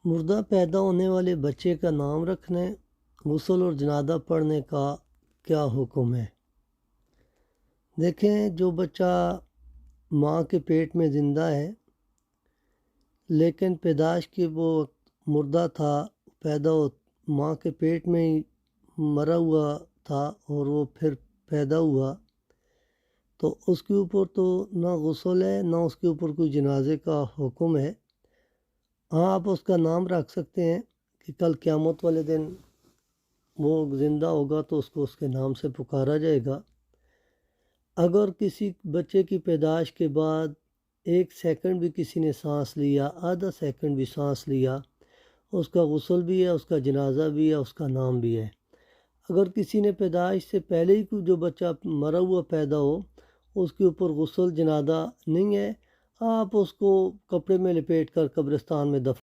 مردہ پیدا ہونے والے بچے کا نام رکھنے، غسل اور جنازہ پڑھنے کا کیا حکم ہے؟ دیکھیں، جو بچہ ماں کے پیٹ میں زندہ ہے لیکن پیدائش کے وہ مردہ تھا، ماں کے پیٹ میں ہی مرا ہوا تھا اور وہ پھر پیدا ہوا، تو اس کے اوپر تو نہ غسل ہے نہ اس کے اوپر کوئی جنازے کا حکم ہے۔ ہاں، آپ اس کا نام رکھ سکتے ہیں کہ کل قیامت والے دن وہ زندہ ہوگا تو اس کو اس کے نام سے پکارا جائے گا۔ اگر کسی بچے کی پیدائش کے بعد 1 سیکنڈ بھی کسی نے سانس لیا، آدھا سیکنڈ بھی سانس لیا، اس کا غسل بھی ہے، اس کا جنازہ بھی ہے، اس کا نام بھی ہے۔ اگر کسی نے پیدائش سے پہلے ہی کوئی جو بچہ مرا ہوا پیدا ہو، اس کے اوپر غسل جنازہ نہیں ہے، آپ اس کو کپڑے میں لپیٹ کر قبرستان میں دفن